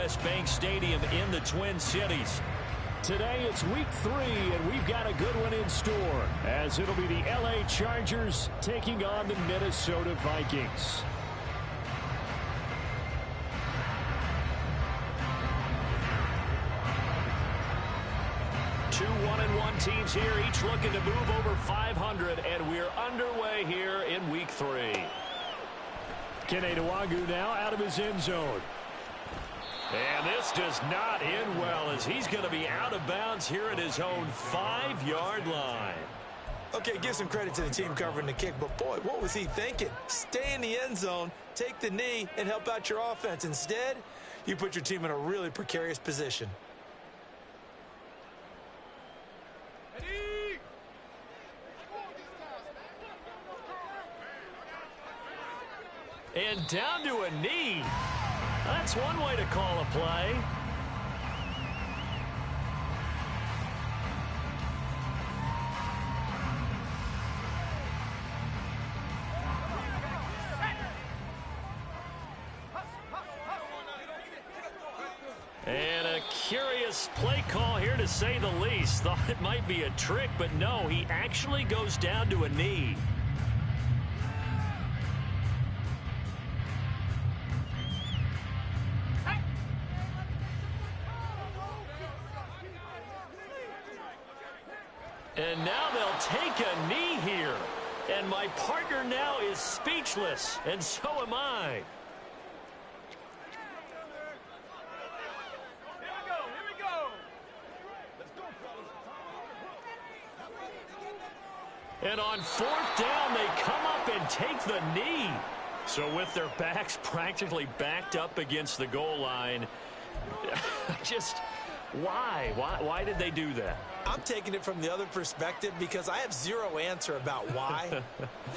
U.S. Bank Stadium in the Twin Cities. Today it's week 3, and we've got a good one in store, as it'll be the L.A. Chargers taking on the Minnesota Vikings. Two 1-1 teams here, each looking to move over 500, and we're underway here in week 3. Kene Nwangwu now out of his end zone. And this does not end well, as he's going to be out of bounds here at his own 5-yard line. Okay, give some credit to the team covering the kick, but boy, what was he thinking? Stay in the end zone, take the knee, and help out your offense. Instead, you put your team in a really precarious position. And down to a knee. That's one way to call a play. And a curious play call here, to say the least. Thought it might be a trick, but no, he actually goes down to a knee. And now they'll take a knee here. And my partner now is speechless, and so am I. Here we go. And on 4th down, they come up and take the knee. So with their backs practically backed up against the goal line, just why? Why did they do that? I'm taking it from the other perspective because I have zero answer about why.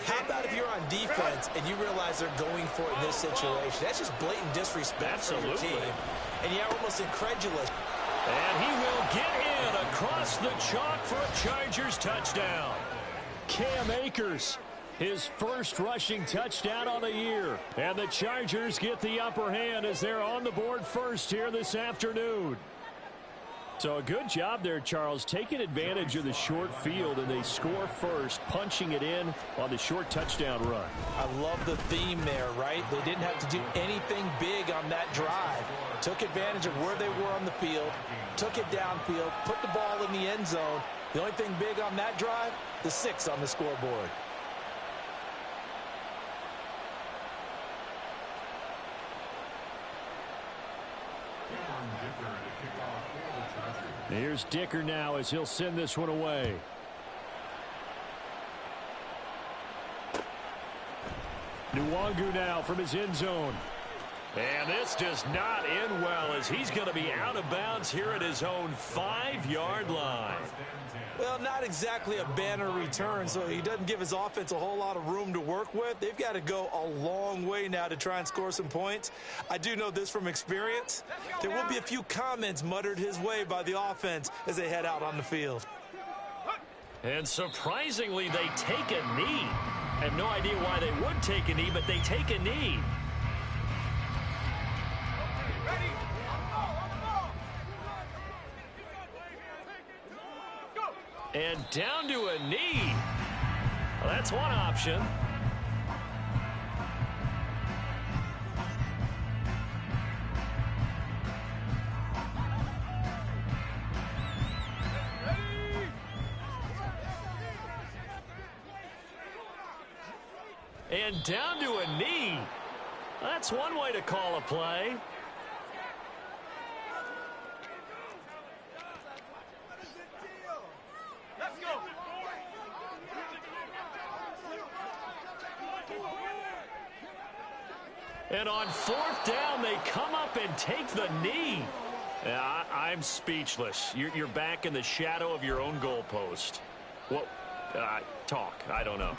How about if you're on defense and you realize they're going for it in this situation? That's just blatant disrespect for your team. And you're almost incredulous. And he will get in across the chalk for a Chargers touchdown. Cam Akers, his first rushing touchdown on the year. And the Chargers get the upper hand as they're on the board first here this afternoon. So a good job there, Charles, taking advantage of the short field, and they score first, punching it in on the short touchdown run. I love the theme there, right? They didn't have to do anything big on that drive. Took advantage of where they were on the field, took it downfield, put the ball in the end zone. The only thing big on that drive, the 6 on the scoreboard. Here's Dicker now as he'll send this one away. Nwangwu now from his end zone. And this does not end well, as he's going to be out of bounds here at his own 5-yard line. Well, not exactly a banner return, so he doesn't give his offense a whole lot of room to work with. They've got to go a long way now to try and score some points. I do know this from experience. There will be a few comments muttered his way by the offense as they head out on the field. And surprisingly, they take a knee. I have no idea why they would take a knee, but they take a knee. And down to a knee. Well, that's one option. And down to a knee. That's one way to call a play. And on 4th down, they come up and take the knee. I'm speechless. You're back in the shadow of your own goalpost. Well, talk. I don't know.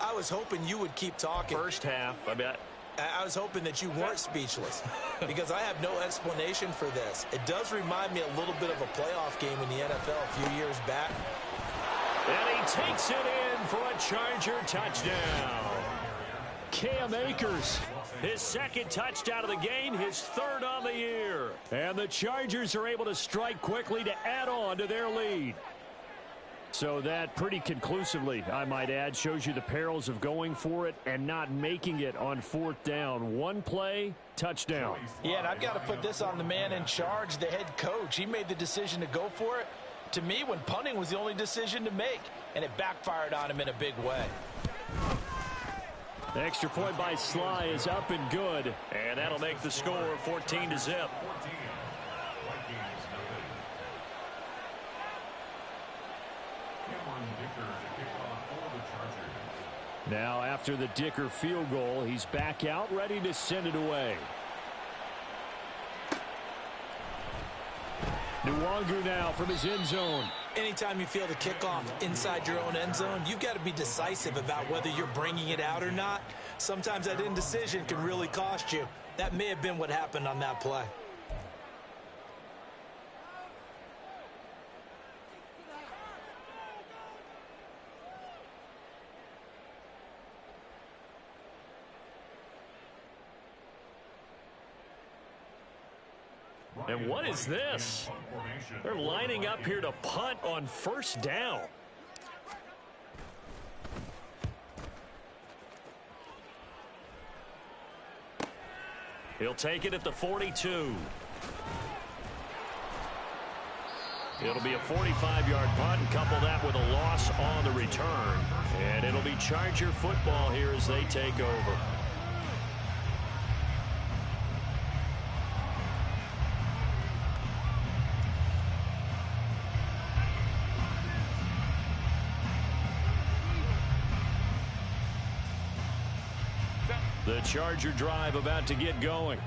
I was hoping you would keep talking. First half, I bet. I was hoping that you weren't speechless because I have no explanation for this. It does remind me a little bit of a playoff game in the NFL a few years back. And he takes it in for a Charger touchdown. Cam Akers, his second touchdown of the game, his third on the year. And the Chargers are able to strike quickly to add on to their lead. So that pretty conclusively, I might add, shows you the perils of going for it and not making it on fourth down. One play, touchdown. Yeah, and I've got to put this on the man in charge, the head coach. He made the decision to go for it. To me, when punting was the only decision to make, and it backfired on him in a big way. The extra point by Sly is up and good. And that'll make the score 14-0. Now after the Dicker field goal, he's back out ready to send it away. Nwangu now from his end zone. Anytime you feel the kickoff inside your own end zone, you've got to be decisive about whether you're bringing it out or not. Sometimes that indecision can really cost you. That may have been what happened on that play. And what is this? They're lining up here to punt on first down. He'll take it at the 42. It'll be a 45-yard punt and couple that with a loss on the return. And it'll be Charger football here as they take over. The Charger drive about to get going.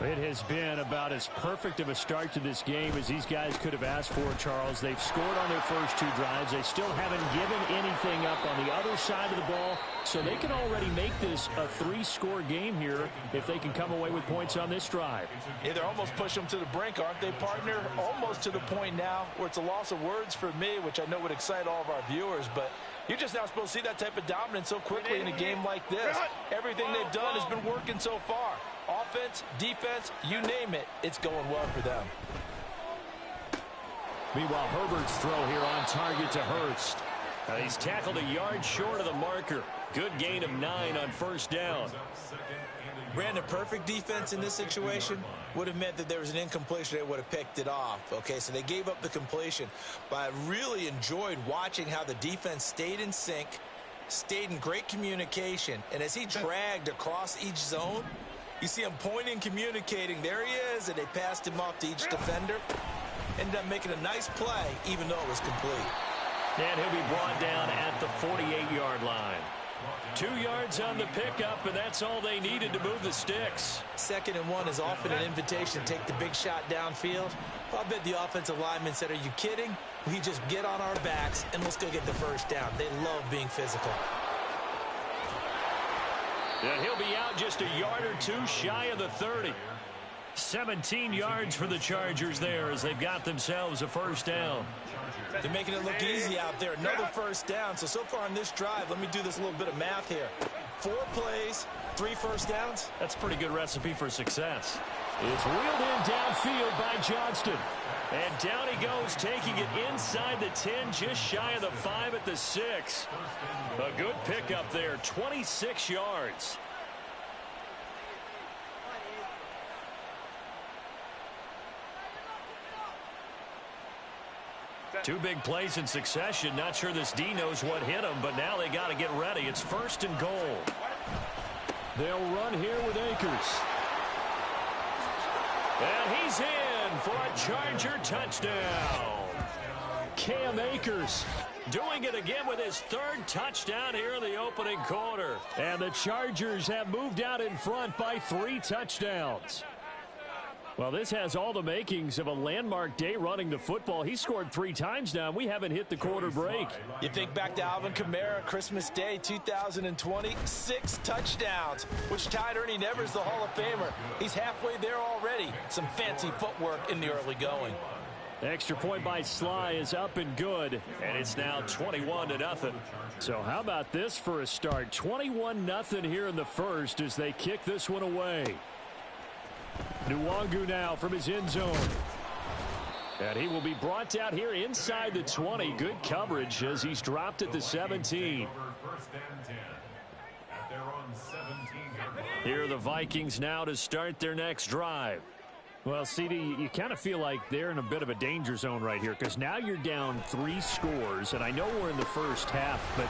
It has been about as perfect of a start to this game as these guys could have asked for, Charles. They've scored on their first two drives. They still haven't given anything up on the other side of the ball, so they can already make this a three-score game here if they can come away with points on this drive. Yeah, they're almost pushing them to the brink, aren't they, partner? Almost to the point now where it's a loss of words for me, which I know would excite all of our viewers, but you're just not supposed to see that type of dominance so quickly in a game like this. Everything they've done has been working so far. Offense, defense, you name it, it's going well for them. Meanwhile, Herbert's throw here on target to Hurst. He's tackled a yard short of the marker. Good gain of 9 on first down. Brandon, perfect defense in this situation would have meant that there was an incompletion. They would have picked it off. Okay, so they gave up the completion. But I really enjoyed watching how the defense stayed in sync, stayed in great communication. And as he dragged across each zone, you see him pointing, communicating. There he is, and they passed him off to each defender. Ended up making a nice play, even though it was complete. And he'll be brought down at the 48-yard line. 2 yards on the pickup, and that's all they needed to move the sticks. 2nd and 1 is often an invitation to take the big shot downfield. I bet the offensive linemen said, are you kidding? We just get on our backs, and let's go get the first down. They love being physical. And he'll be out just a yard or two shy of the 30. 17 yards for the Chargers there as they've got themselves a first down. They're making it look easy out there. Another first down. So far on this drive, let me do this little bit of math here. 4 plays, 3 first downs. That's a pretty good recipe for success. It's wheeled in downfield by Johnston. And down he goes, taking it inside the 10, just shy of the 5 at the 6. A good pickup there, 26 yards. Two big plays in succession. Not sure this D knows what hit him, but now they got to get ready. It's 1st and goal. They'll run here with Akers. And he's in for a Charger touchdown. Cam Akers doing it again with his 3rd touchdown here in the opening quarter. And the Chargers have moved out in front by 3 touchdowns. Well, this has all the makings of a landmark day running the football. He scored 3 times now. We haven't hit the quarter break. You think back to Alvin Kamara, Christmas Day 2020, 6 touchdowns, which tied Ernie Nevers, the Hall of Famer. He's halfway there already. Some fancy footwork in the early going. Extra point by Sly is up and good. And it's now 21-0. So how about this for a start? 21-0 here in the first as they kick this one away. Nwangu now from his end zone. And he will be brought down here inside the 20. Good coverage as he's dropped at the 17. Here are the Vikings now to start their next drive. Well, CD, you kind of feel like they're in a bit of a danger zone right here because now you're down 3 scores, and I know we're in the first half, but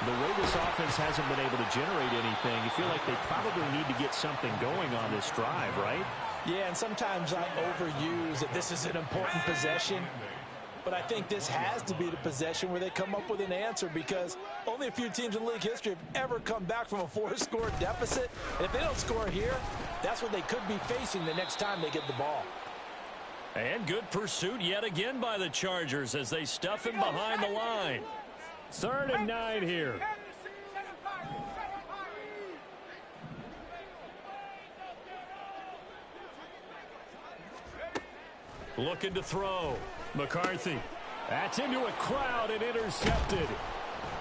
the way this offense hasn't been able to generate anything, you feel like they probably need to get something going on this drive, right? Yeah, and sometimes I overuse that this is an important possession. But I think this has to be the possession where they come up with an answer because only a few teams in league history have ever come back from a 4-score deficit. And if they don't score here, that's what they could be facing the next time they get the ball. And good pursuit yet again by the Chargers as they stuff him behind the line. 3rd and 9 here. Looking to throw. McCarthy. That's into a crowd and intercepted.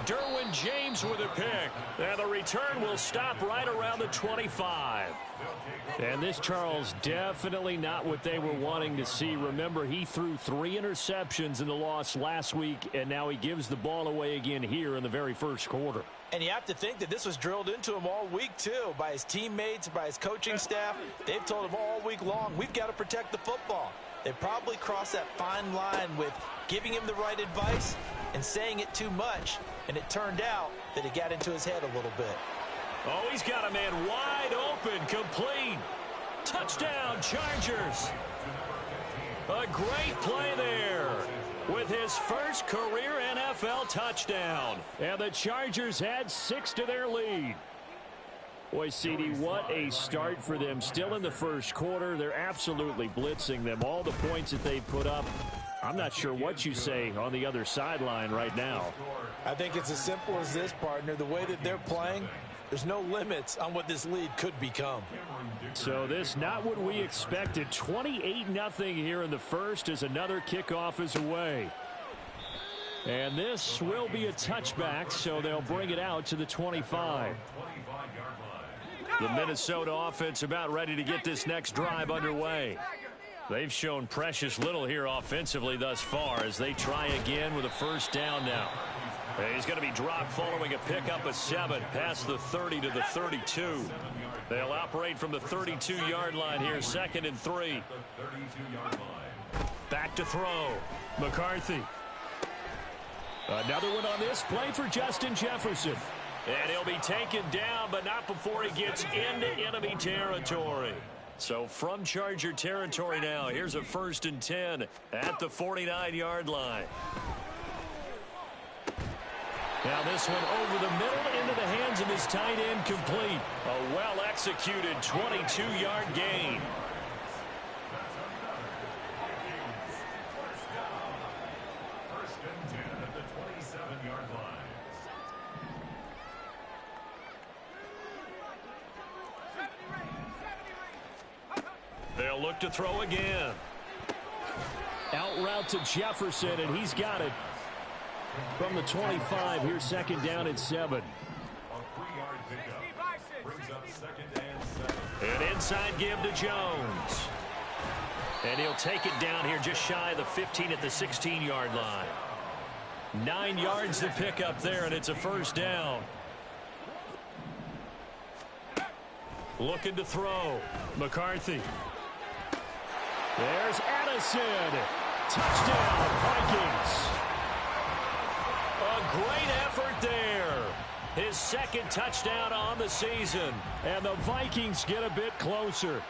Derwin James with a pick. And the return will stop right around the 25. And this, Charles, definitely not what they were wanting to see. Remember, he threw 3 interceptions in the loss last week, and now he gives the ball away again here in the very first quarter. And you have to think that this was drilled into him all week, too, by his teammates, by his coaching staff. They've told him all week long, we've got to protect the football. They probably crossed that fine line with giving him the right advice and saying it too much, and it turned out that it got into his head a little bit. Oh, he's got a man wide open, complete. Touchdown, Chargers. A great play there with his first career NFL touchdown. And the Chargers add 6 to their lead. Boy, CD, what a start for them. Still in the first quarter. They're absolutely blitzing them. All the points that they put up, I'm not sure what you say on the other sideline right now. I think it's as simple as this, partner. The way that they're playing, there's no limits on what this lead could become. So this not what we expected. 28-0 here in the first as another kickoff is away. And this will be a touchback, so they'll bring it out to the 25. The Minnesota offense about ready to get this next drive underway. They've shown precious little here offensively thus far as they try again with a first down now. He's going to be dropped following a pickup of 7 past the 30 to the 32. They'll operate from the 32-yard line here, 2nd and 3. Back to throw. McCarthy. Another one on this play for Justin Jefferson. And he'll be taken down, but not before he gets into enemy territory. So from Charger territory now, here's a 1st and 10 at the 49-yard line. Now this one over the middle into the hands of his tight end, complete. A well-executed 22-yard gain. They'll look to throw again. Out route to Jefferson, and he's got it. From the 25, here's 2nd down and 7. An inside give to Jones. And he'll take it down here just shy of the 15 at the 16-yard line. 9 yards to pick up there, and it's a 1st down. Looking to throw. McCarthy. There's Addison. Touchdown, Vikings. A great effort there. His 2nd touchdown on the season. And the Vikings get a bit closer.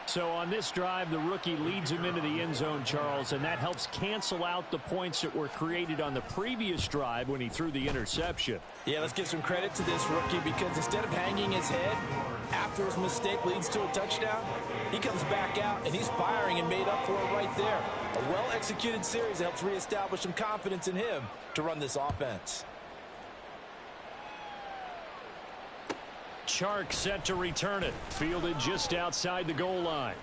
So on this drive, the rookie leads him into the end zone, Charles, and that helps cancel out the points that were created on the previous drive when he threw the interception. Yeah, let's give some credit to this rookie because instead of hanging his head after his mistake leads to a touchdown, he comes back out and he's firing and made up for it right there. A well-executed series that helps reestablish some confidence in him to run this offense. Chark set to return it. Fielded just outside the goal line.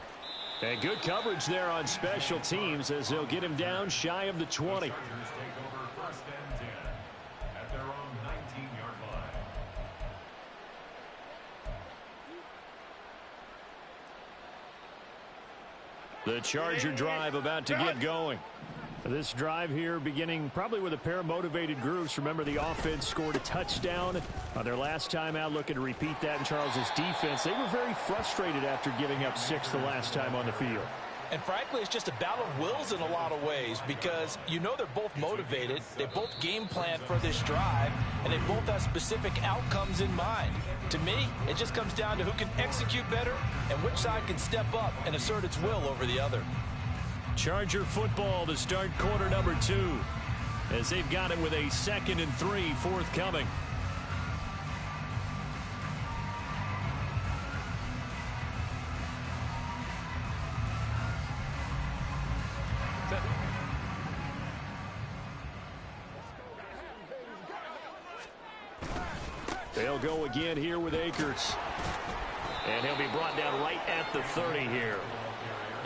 And good coverage there on special teams as they'll get him down shy of the 20. The Charger drive about to get going. This drive here beginning probably with a pair of motivated groups. Remember, the offense scored a touchdown on their last time out, looking to repeat that in Charles's defense. They were very frustrated after giving up 6 the last time on the field. And frankly, it's just a battle of wills in a lot of ways because you know they're both motivated. They both game plan for this drive, and they both have specific outcomes in mind. To me, it just comes down to who can execute better and which side can step up and assert its will over the other. Charger football to start quarter number 2 as they've got it with a 2nd and 3 forthcoming. They'll go again here with Akers. And he'll be brought down right at the 30 here.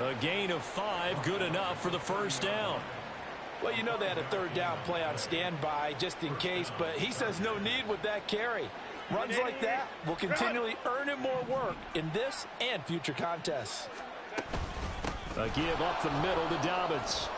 A gain of 5, good enough for the first down. Well, you know they had a 3rd down play on standby just in case, but he says no need with that carry. Runs like that will continually earn him more work in this and future contests. A give up the middle to Dobbins.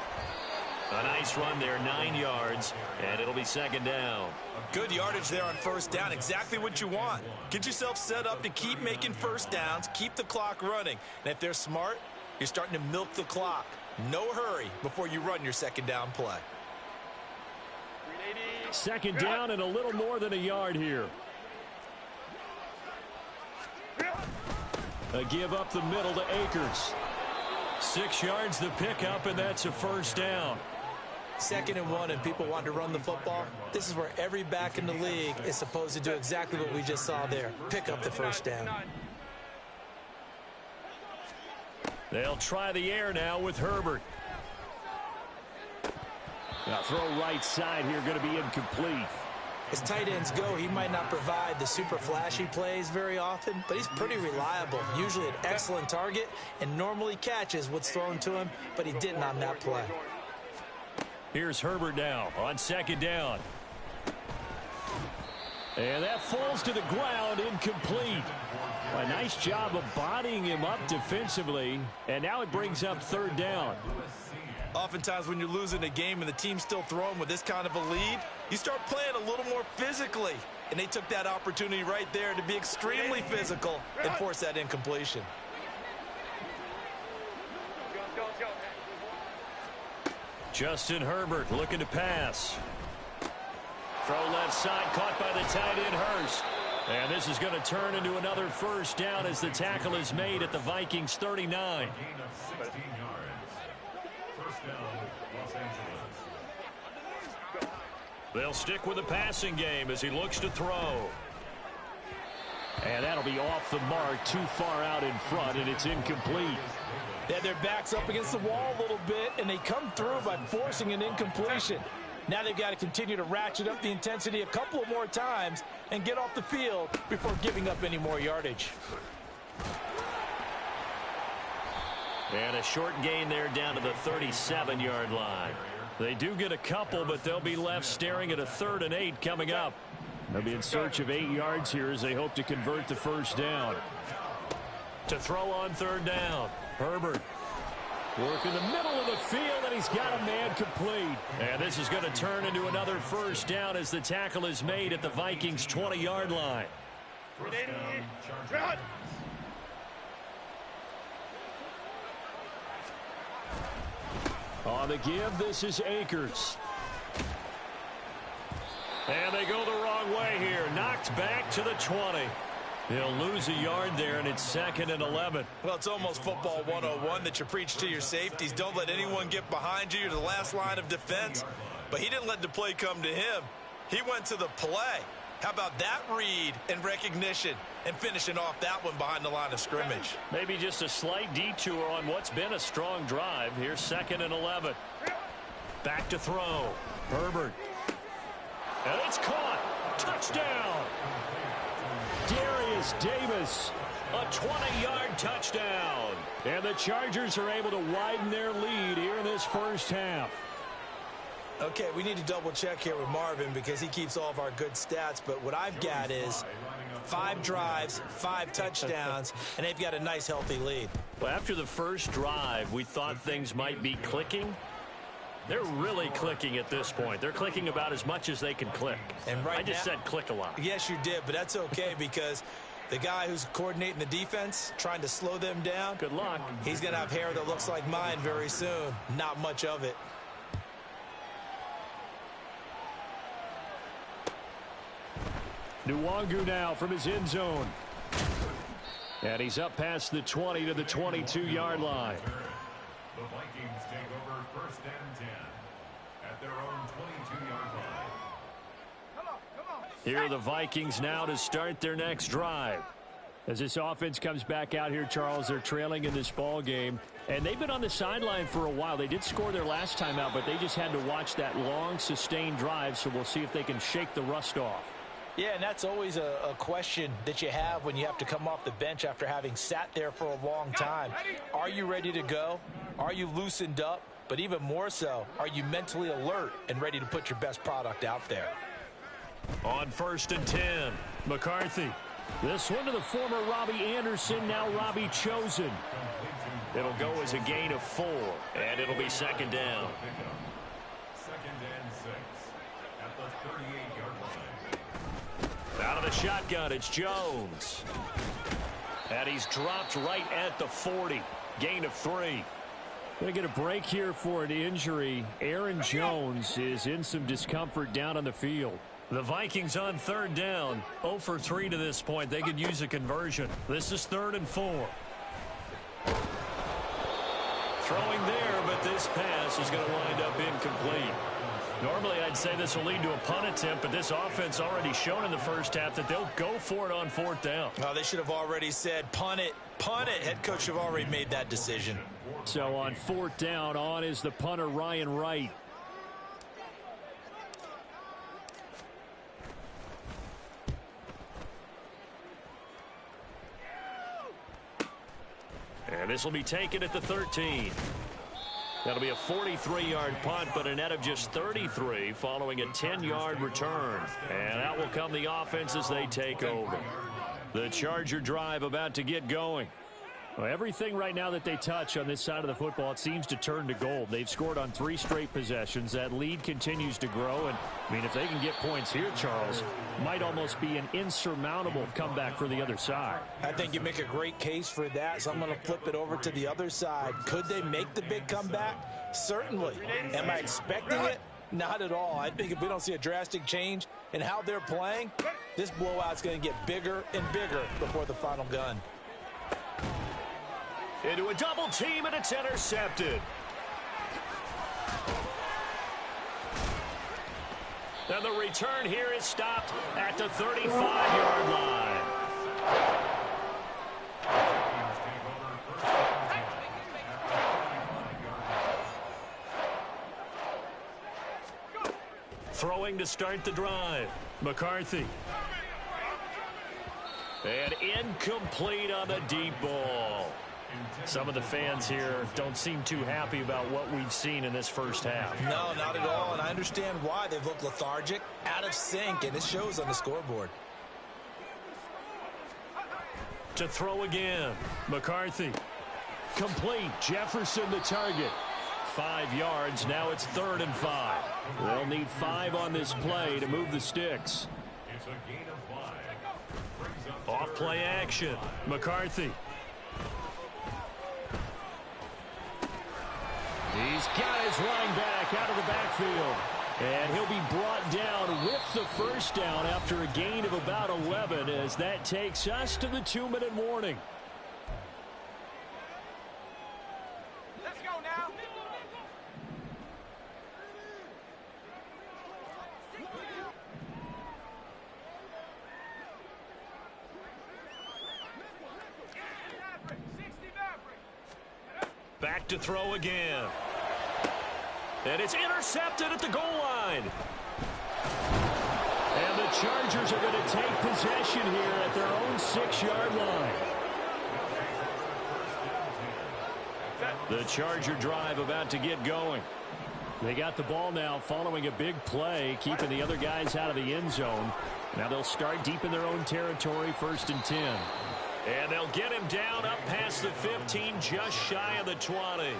A nice run there, 9 yards, and it'll be 2nd down. Good yardage there on first down, exactly what you want. Get yourself set up to keep making first downs, keep the clock running. And if they're smart, you're starting to milk the clock. No hurry before you run your 2nd down play. 2nd down and a little more than a yard here. A give up the middle to Akers. 6 yards the pickup, and that's a first down. 2nd and 1, and people want to run the football. This is where every back in the league is supposed to do exactly what we just saw there. Pick up the first down. They'll try the air now with Herbert. Now throw right side here, going to be incomplete. As tight ends go, he might not provide the super flashy plays very often, but he's pretty reliable. Usually an excellent target and normally catches what's thrown to him, but he didn't on that play. Here's Herbert now on 2nd down. And that falls to the ground, incomplete. A nice job of bodying him up defensively, and now it brings up 3rd down. Oftentimes when you're losing a game and the team's still throwing with this kind of a lead, you start playing a little more physically. And they took that opportunity right there to be extremely physical and force that incompletion. Justin Herbert looking to pass. Throw left side, caught by the tight end Hurst. And this is going to turn into another first down as the tackle is made at the Vikings 39. They'll stick with the passing game as he looks to throw. And that'll be off the mark, too far out in front, and it's incomplete. They had their backs up against the wall a little bit, and they come through by forcing an incompletion. Now they've got to continue to ratchet up the intensity a couple of more times and get off the field before giving up any more yardage. And a short gain there down to the 37-yard line. They do get a couple, but they'll be left staring at a 3rd and 8 coming up. They'll be in search of 8 yards here as they hope to convert the first down. To throw on 3rd down, Herbert. Work in the middle of the field, and he's got a man complete. And this is going to turn into another first down as the tackle is made at the Vikings 20-yard line. On the give, this is Akers. And they go the wrong way here. Knocked back to the 20. They'll lose a yard there, and it's 2nd and 11. Well, it's almost football 101 that you preach to your safeties. Don't let anyone get behind you. You're the last line of defense. But he didn't let the play come to him. He went to the play. How about that read and recognition and finishing off that one behind the line of scrimmage? Maybe just a slight detour on what's been a strong drive. Here's 2nd and 11. Back to throw. Herbert. And it's caught. Touchdown. Darius Davis A 20-yard touchdown. And the Chargers are able to widen their lead here in this first half. Okay, we need to double-check here with Marvin because he keeps all of our good stats. But what I've got is 5 drives, 5 touchdowns, and they've got a nice, healthy lead. Well, after the first drive, we thought things might be clicking. They're really clicking at this point. They're clicking about as much as they can click. And right I just said click a lot. Yes, you did, but that's okay because the guy who's coordinating the defense, trying to slow them down, good luck. He's going to have hair that looks like mine very soon. Not much of it. Nwangu now from his end zone. And he's up past the 20 to the 22-yard line. The Vikings take over 1st and 10 at their own 22-yard line. Here are the Vikings now to start their next drive. As this offense comes back out here, Charles, they're trailing in this ball game. And they've been on the sideline for a while. They did score their last time out, but they just had to watch that long, sustained drive. So we'll see if they can shake the rust off. Yeah, and that's always a question that you have when you have to come off the bench after having sat there for a long time. Are you ready to go? Are you loosened up? But even more so, are you mentally alert and ready to put your best product out there? On 1st and 10, McCarthy. This one to the former Robbie Anderson, now Robbie Chosen. It'll go as a gain of 4, and it'll be 2nd down. 2nd and 6 at the 38-yard line. Out of the shotgun, it's Jones. And he's dropped right at the 40. Gain of 3. Going to get a break here for an injury. Aaron Jones is in some discomfort down on the field. The Vikings on 3rd down. 0 for 3 to this point. They could use a conversion. This is 3rd and 4. Throwing there, but this pass is going to wind up incomplete. Normally, I'd say this will lead to a punt attempt, but this offense already shown in the first half that they'll go for it on 4th down. Oh, they should have already said, punt it, punt it. Head coach have already made that decision. So on 4th down, on is the punter, Ryan Wright. And this will be taken at the 13. That'll be a 43-yard punt, but a net of just 33 following a 10-yard return. And out will come the offense as they take over. The Charger drive about to get going. Well, everything right now that they touch on this side of the football, it seems to turn to gold. They've scored on 3 straight possessions. That lead continues to grow. And, I mean, if they can get points here, Charles, might almost be an insurmountable comeback for the other side. I think you make a great case for that, so I'm going to flip it over to the other side. Could they make the big comeback? Certainly. Am I expecting it? Not at all. I think if we don't see a drastic change in how they're playing, this blowout's going to get bigger and bigger before the final gun. Into a double team, and it's intercepted. And the return here is stopped at the 35-yard line. Throwing to start the drive. McCarthy. And incomplete on the deep ball. Some of the fans here don't seem too happy about what we've seen in this first half. No, not at all, and I understand why. They've looked lethargic, out of sync, and it shows on the scoreboard. To throw again, McCarthy. Complete. Jefferson the target. 5 yards. Now it's 3rd and 5. They'll need 5 on this play to move the sticks. It's a gain of 5. Off play action. McCarthy. He's got his running back out of the backfield. And he'll be brought down with the first down after a gain of about 11 as that takes us to the 2-minute warning. Let's go now. Back to throw again. And it's intercepted at the goal line. And the Chargers are going to take possession here at their own 6-yard line. The Charger drive about to get going. They got the ball now following a big play, keeping the other guys out of the end zone. Now they'll start deep in their own territory, 1st and 10. And they'll get him down up past the 15, just shy of the 20.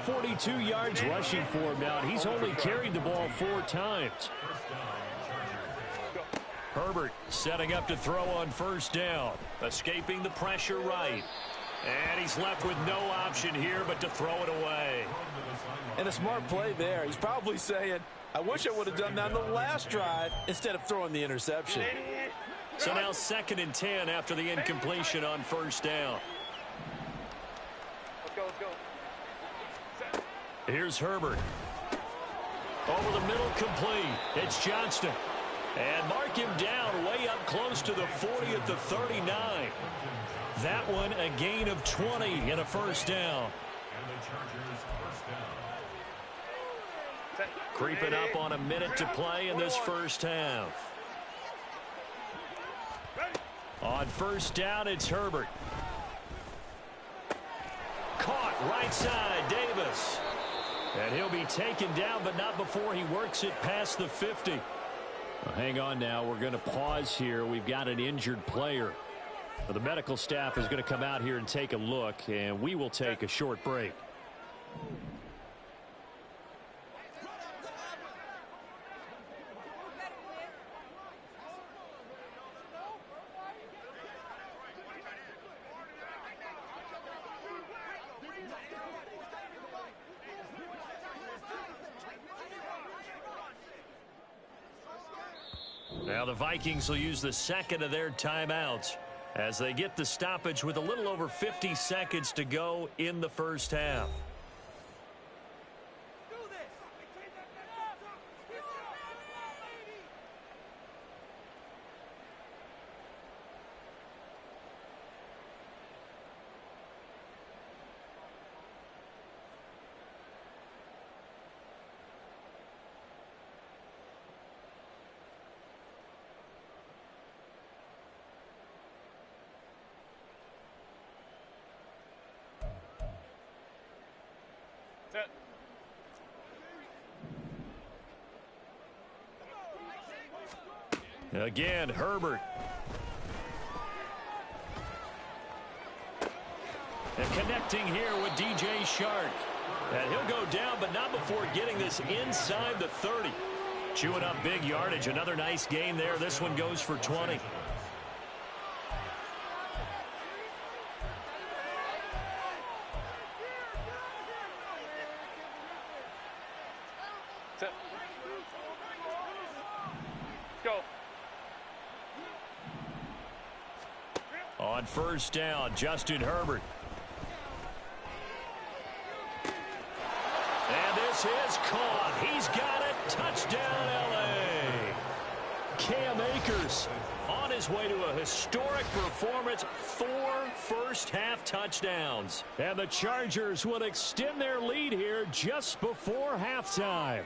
42 yards rushing for him now. He's only carried the ball 4 times. Herbert setting up to throw on 1st down. Escaping the pressure right. And he's left with no option here but to throw it away. And a smart play there. He's probably saying, I wish I would have done that on the last drive instead of throwing the interception. So now 2nd and 10 after the incompletion on 1st down. Let's go. Here's Herbert. Over the middle, complete. It's Johnston. And mark him down way up close to the 40 at the 39. That one a gain of 20 and a 1st down. And the Chargers first down. Creeping up on a minute to play in this 1st half. On 1st down, it's Herbert. Caught right side, Davis. And he'll be taken down, but not before he works it past the 50. Well, hang on now. We're going to pause here. We've got an injured player. The medical staff is going to come out here and take a look, and we will take a short break. Now the Vikings will use the 2nd of their timeouts as they get the stoppage with a little over 50 seconds to go in the 1st half. Again, Herbert. And connecting here with DJ Shark. And he'll go down, but not before getting this inside the 30. Chewing up big yardage. Another nice gain there. This one goes for 20. On 1st down, Justin Herbert. And this is caught. He's got it. Touchdown, L.A. Cam Akers on his way to a historic performance. 4 first-half touchdowns. And the Chargers will extend their lead here just before halftime.